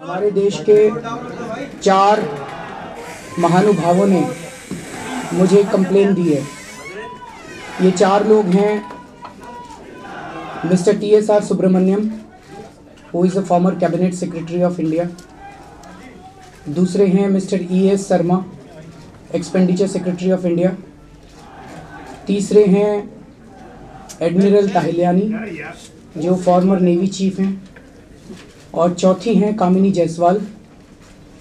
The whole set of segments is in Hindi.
हमारे देश के 4 महानुभावों ने मुझे कंप्लेन दी है। ये 4 लोग हैं mister TSR Subramanyam, who is a former cabinet secretary of India. दूसरे हैं mister ES Sharma, expenditure secretary of India. तीसरे हैं एडमिरल ताहिलियानी, जो फॉर्मर नेवी चीफ हैं। और चौथी हैं कामिनी जायसवाल,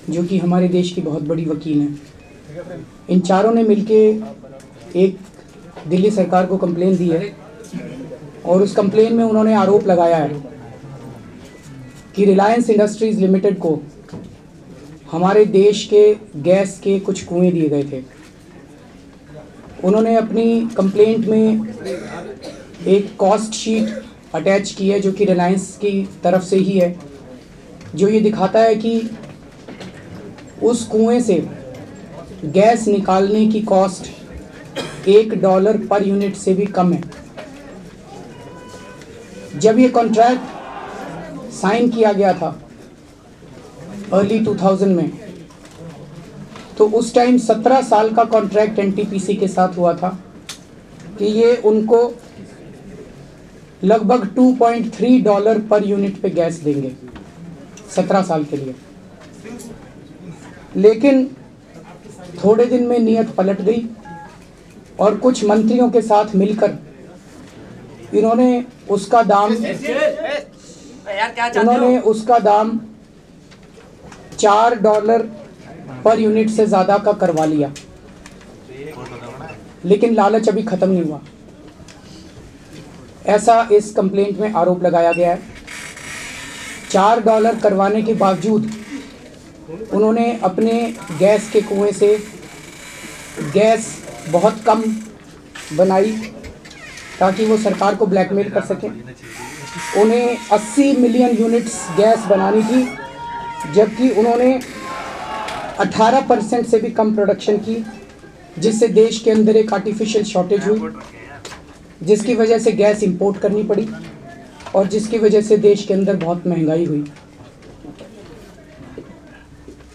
जो कि हमारे देश की बहुत बड़ी वकील हैं। इन चारों ने मिलके एक दिल्ली सरकार को कंप्लेन दी है और उस कंप्लेन में उन्होंने आरोप लगाया है कि रिलायंस इंडस्ट्रीज़ लिमिटेड को हमारे देश के गैस के कुछ कुएं दिए गए थे। उन्होंने अपनी कंप्लेंट में एक कॉस्ट शीट अटैच की है, जो कि रिलायंस की तरफ से ही है, जो ये दिखाता है कि उस कुएं से गैस निकालने की कॉस्ट $1 पर यूनिट से भी कम है। जब ये कॉन्ट्रैक्ट साइन किया गया था अर्ली 2000 में, तो उस टाइम 17 साल का कॉन्ट्रैक्ट NTPC के साथ हुआ था कि ये उनको लगभग $2.3 पर यूनिट पे गैस देंगे 17 साल के लिए। लेकिन थोड़े दिन में नीयत पलट गई और कुछ मंत्रियों के साथ मिलकर इन्होंने उसका दाम $4 पर यूनिट से ज़्यादा का करवा लिया। लेकिन लालच अभी ख़त्म नहीं हुआ, ऐसा इस कंप्लेंट में आरोप लगाया गया है। $4 करवाने के बावजूद उन्होंने अपने गैस के कुएं से गैस बहुत कम बनाई ताकि वो सरकार को ब्लैकमेल कर सकें। उन्हें 80 मिलियन यूनिट्स गैस बनानी थी, जबकि उन्होंने 18% से भी कम प्रोडक्शन की, जिससे देश के अंदर एक आर्टिफिशियल शॉर्टेज हुई, जिसकी वजह से गैस इंपोर्ट करनी पड़ी और जिसकी वजह से देश के अंदर बहुत महंगाई हुई।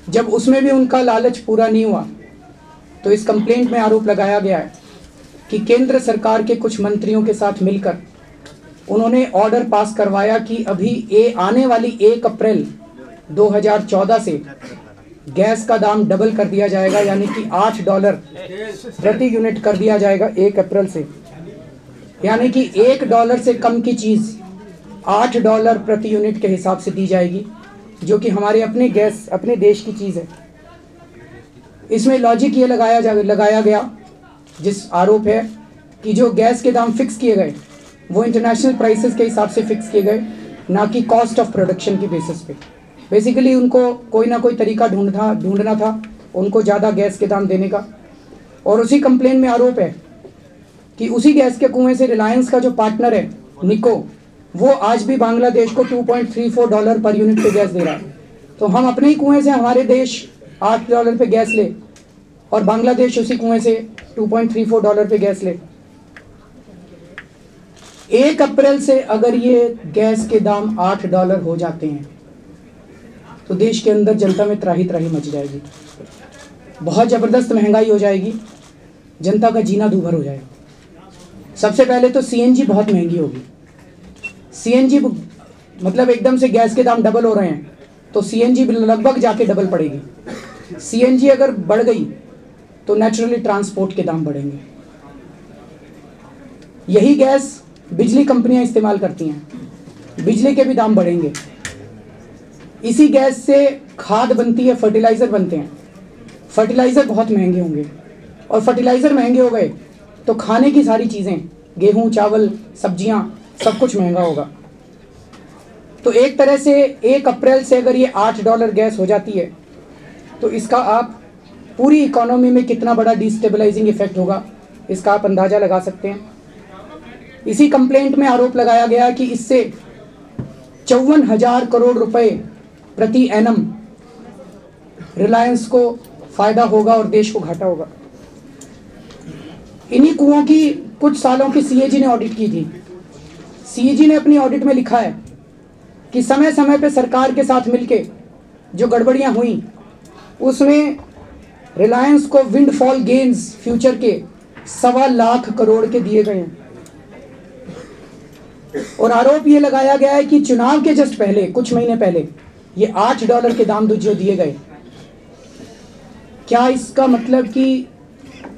जब उसमें भी उनका लालच पूरा नहीं हुआ, तो इस कंप्लेंट में आरोप लगाया गया है कि केंद्र सरकार के कुछ मंत्रियों के साथ मिलकर उन्होंने ऑर्डर पास करवाया कि अभी आने वाली 1 अप्रैल 2014 से गैस का दाम डबल कर दिया जाएगा, यानी कि $8 प्रति यूनिट कर दिया जाएगा 1 अप्रैल से। यानी कि $1 से कम की चीज़ $8 प्रति यूनिट के हिसाब से दी जाएगी, जो कि हमारे अपने गैस अपने देश की चीज़ है। इसमें लॉजिक ये लगाया गया, जिस आरोप है कि जो गैस के दाम फिक्स किए गए वो इंटरनेशनल प्राइसेस के हिसाब से फिक्स किए गए, ना कि कॉस्ट ऑफ प्रोडक्शन की बेसिस पे। बेसिकली उनको कोई ना कोई तरीका ढूंढना था उनको ज़्यादा गैस के दाम देने का। और उसी कंप्लेन में आरोप है कि उसी गैस के कुएं से रिलायंस का जो पार्टनर है निको, वो आज भी बांग्लादेश को $2.34 पर यूनिट पे गैस दे रहा है। तो हम अपने ही कुएं से हमारे देश $8 पे गैस ले और बांग्लादेश उसी कुएं से $2.34 पे गैस ले। 1 अप्रैल से अगर ये गैस के दाम $8 हो जाते हैं तो देश के अंदर जनता में त्राही मच जाएगी, बहुत ज़बरदस्त महंगाई हो जाएगी, जनता का जीना दूभर हो जाएगा। सबसे पहले तो CNG बहुत महंगी होगी। CNG मतलब एकदम से गैस के दाम डबल हो रहे हैं तो CNG लगभग जाके डबल पड़ेगी। CNG अगर बढ़ गई तो नेचुरली ट्रांसपोर्ट के दाम बढ़ेंगे। यही गैस बिजली कंपनियां इस्तेमाल करती हैं, बिजली के भी दाम बढ़ेंगे। इसी गैस से खाद बनती है, फर्टिलाइज़र बनते हैं, फर्टिलाइज़र बहुत महंगे होंगे और फर्टिलाइज़र महंगे हो गए तो खाने की सारी चीज़ें, गेहूं, चावल, सब्जियां, सब कुछ महंगा होगा। तो एक तरह से 1 अप्रैल से अगर ये $8 गैस हो जाती है तो इसका आप पूरी इकोनॉमी में कितना बड़ा डिस्टेबलाइजिंग इफेक्ट होगा, इसका आप अंदाज़ा लगा सकते हैं। इसी कंप्लेंट में आरोप लगाया गया कि इससे 54,000 करोड़ रुपए प्रति एनम रिलायंस को फ़ायदा होगा और देश को घाटा होगा। इन्हीं कुओं की कुछ सालों की CAG ने ऑडिट की थी। CAG ने अपनी ऑडिट में लिखा है कि समय समय पे सरकार के साथ मिलके जो गड़बड़ियां हुई उसमें रिलायंस को विंडफॉल गेन्स फ्यूचर के 1.25 लाख करोड़ के दिए गए हैं। और आरोप ये लगाया गया है कि चुनाव के जस्ट पहले, कुछ महीने पहले, ये $8 के दाम जो दिए गए। क्या इसका मतलब कि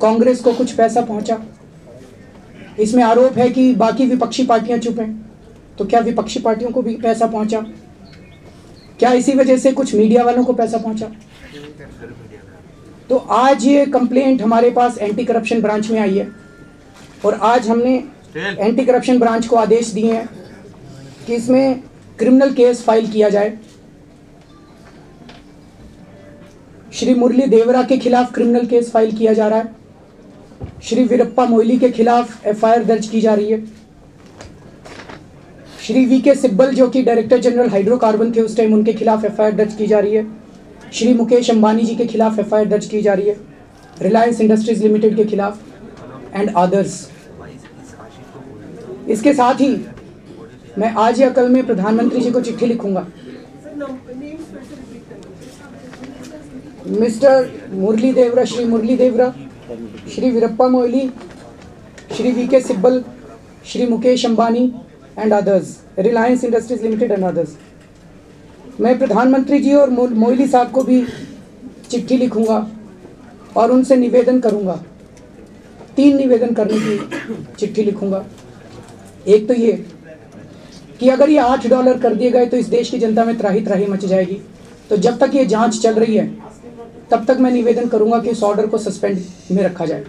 कांग्रेस को कुछ पैसा पहुंचा? इसमें आरोप है कि बाकी विपक्षी पार्टियां चुप हैं, तो क्या विपक्षी पार्टियों को भी पैसा पहुंचा? क्या इसी वजह से कुछ मीडिया वालों को पैसा पहुंचा? तो आज ये कंप्लेंट हमारे पास एंटी करप्शन ब्रांच में आई है और आज हमने एंटी करप्शन ब्रांच को आदेश दिए हैं कि इसमें क्रिमिनल केस फाइल किया जाए। श्री मुरली देवरा के खिलाफ क्रिमिनल केस फाइल किया जा रहा है, श्री वीरप्पा मोइली के खिलाफ एफआईआर दर्ज की जा रही है, श्री वीके सिब्बल जो कि डायरेक्टर जनरल हाइड्रोकार्बन थे उस टाइम, उनके खिलाफ एफआईआर दर्ज की जा रही है, श्री मुकेश अंबानी जी के खिलाफ एफआईआर दर्ज की जा रही है, रिलायंस इंडस्ट्रीज लिमिटेड के खिलाफ एंड अदर्स। इसके साथ ही मैं आज या कल में प्रधानमंत्री जी को चिट्ठी लिखूंगा। Mister Murli Deora, Shri Murli Deora, Shri Veerappa Moily, Shri VK Sibal, Shri Mukesh Ambani and others, Reliance industries limited and others. मैं प्रधानमंत्री जी और मोइली साहब को भी चिट्ठी लिखूंगा और उनसे निवेदन करूंगा, 3 निवेदन करने की चिट्ठी लिखूंगा। एक तो ये कि अगर ये $8 कर दिए गए तो इस देश की जनता में त्राही त्राही मच जाएगी, तो जब तक ये जांच चल रही है तब तक मैं निवेदन करूंगा कि इस ऑर्डर को सस्पेंड में रखा जाए।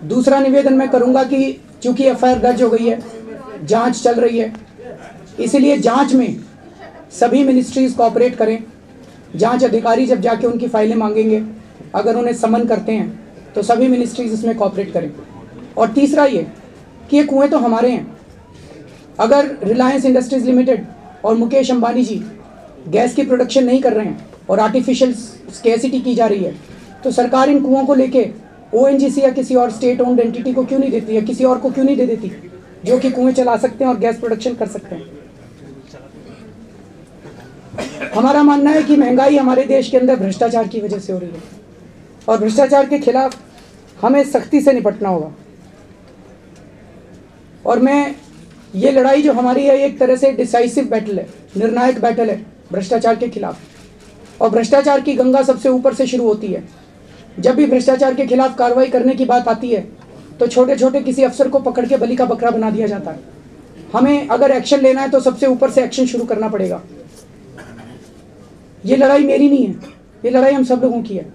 दूसरा निवेदन मैं करूंगा कि चूंकि एफआईआर दर्ज हो गई है, जांच चल रही है, इसलिए जांच में सभी मिनिस्ट्रीज कोऑपरेट करें। जांच अधिकारी जब जाके उनकी फाइलें मांगेंगे, अगर उन्हें समन करते हैं तो सभी मिनिस्ट्रीज इसमें कोऑपरेट करें। और तीसरा ये कि ये कुएं तो हमारे हैं, अगर रिलायंस इंडस्ट्रीज लिमिटेड और मुकेश अंबानी जी गैस की प्रोडक्शन नहीं कर रहे हैं और आर्टिफिशियल स्केसिटी की जा रही है, तो सरकार इन कुओं को लेके ओएनजीसी या किसी और स्टेट ओन्ड एंटिटी को क्यों नहीं देती है, किसी और को क्यों नहीं दे देती जो कि कुएं चला सकते हैं और गैस प्रोडक्शन कर सकते हैं। हमारा मानना है कि महंगाई हमारे देश के अंदर भ्रष्टाचार की वजह से हो रही है और भ्रष्टाचार के खिलाफ हमें सख्ती से निपटना होगा। और मैं ये लड़ाई जो हमारी है एक तरह से डिसाइसिव बैटल है, निर्णायक बैटल है भ्रष्टाचार के खिलाफ। और भ्रष्टाचार की गंगा सबसे ऊपर से शुरू होती है। जब भी भ्रष्टाचार के खिलाफ कार्रवाई करने की बात आती है तो छोटे छोटे किसी अफसर को पकड़ के बलि का बकरा बना दिया जाता है। हमें अगर एक्शन लेना है तो सबसे ऊपर से एक्शन शुरू करना पड़ेगा। ये लड़ाई मेरी नहीं है, ये लड़ाई हम सब लोगों की है।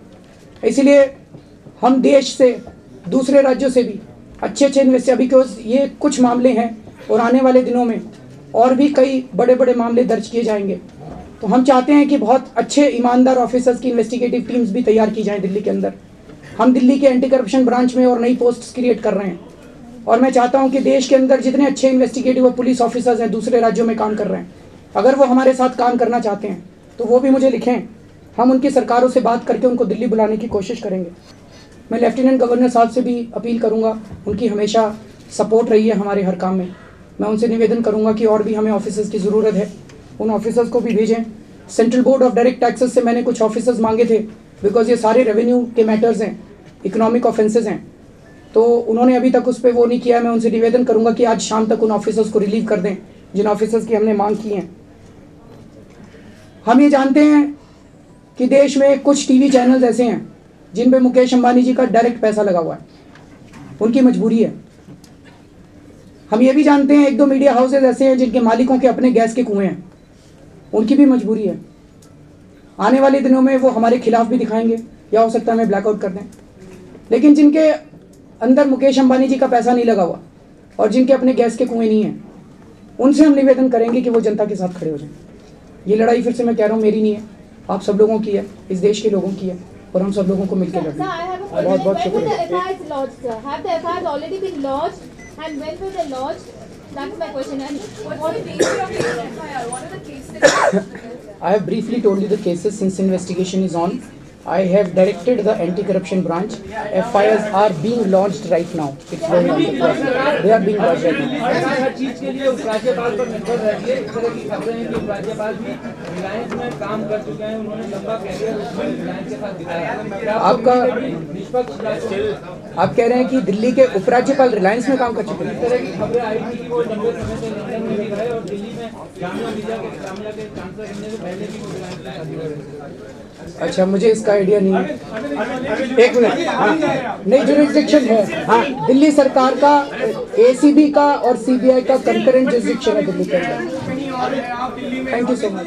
इसलिए हम देश से, दूसरे राज्यों से भी अच्छे इन्वेस्टर, बिकॉज ये कुछ मामले हैं और आने वाले दिनों में और भी कई बड़े बड़े मामले दर्ज किए जाएंगे, तो हम चाहते हैं कि बहुत अच्छे ईमानदार ऑफिसर्स की इन्वेस्टिगेटिव टीम्स भी तैयार की जाएं दिल्ली के अंदर। हम दिल्ली के एंटी करप्शन ब्रांच में और नई पोस्ट्स क्रिएट कर रहे हैं और मैं चाहता हूं कि देश के अंदर जितने अच्छे इन्वेस्टिगेटिव और पुलिस ऑफिसर्स हैं दूसरे राज्यों में काम कर रहे हैं, अगर वो हमारे साथ काम करना चाहते हैं तो वो भी मुझे लिखें। हम उनकी सरकारों से बात करके उनको दिल्ली बुलाने की कोशिश करेंगे। मैं लेफ्टिनेंट गवर्नर साहब से भी अपील करूंगा, उनकी हमेशा सपोर्ट रही है हमारे हर काम में। मैं उनसे निवेदन करूंगा कि और भी हमें ऑफिसर्स की ज़रूरत है, उन ऑफिसर्स को भी भेजें। Central board of direct taxes से मैंने कुछ ऑफिसर्स मांगे थे, बिकॉज ये सारे रेवेन्यू के मैटर्स हैं, इकोनॉमिक ऑफेंसेस हैं, तो उन्होंने अभी तक उस पर वो नहीं किया। मैं उनसे निवेदन करूंगा कि आज शाम तक उन ऑफिसर्स को रिलीव कर दें जिन ऑफिसर्स की हमने मांग की हैं। हम ये जानते हैं कि देश में कुछ टीवी चैनल्स ऐसे हैं जिन पे मुकेश अंबानी जी का डायरेक्ट पैसा लगा हुआ है, उनकी मजबूरी है। हम ये भी जानते हैं 1-2 मीडिया हाउसेज ऐसे हैं जिनके मालिकों के अपने गैस के कुएं हैं, उनकी भी मजबूरी है। आने वाले दिनों में वो हमारे खिलाफ भी दिखाएंगे या हो सकता है हमें ब्लैकआउट कर दें। लेकिन जिनके अंदर मुकेश अंबानी जी का पैसा नहीं लगा हुआ और जिनके अपने गैस के कुएं नहीं हैं, उनसे हम निवेदन करेंगे कि वो जनता के साथ खड़े हो जाएं। ये लड़ाई फिर से मैं कह रहा हूँ मेरी नहीं है, आप सब लोगों की है, इस देश के लोगों की है और हम सब लोगों को मिलकर लड़ना है। बहुत बहुत शुक्रिया। I have briefly told you the cases since investigation is on. I have directed the anti-corruption branch. FIRs are being launched right now. It's going on the process. They are being launched right now. हर चीज के लिए उपराज्यपाल पर निर्भर रहिए। इस तरह की खबरें हैं कि उपराज्यपाल भी रिलायंस में काम कर चुके हैं, उन्होंने लंबा कैरियर उसमें रिलायंस के साथ बिताया। आपका निष्पक्ष आप कह रहे हैं कि दिल्ली के उपराज्यपाल रिलायंस में काम कर चुके हैं? इस तरह की खबरें आई थी कि वो लंबे समय से लंदन में भी रहे और दिल्ली में जामिया मिलिया के चांसलर बनने से पहले भी वो रिलायंस के साथ जुड़े। अच्छा, मुझे इसका आइडिया नहीं है। एक मिनट, हाँ, नहीं, जुरिस्डिक्शन है। हाँ, दिल्ली सरकार का, ACB का और CBI का कंकरेंट जुरिस्डिक्शन है दिल्ली के अंदर। Thank you so much.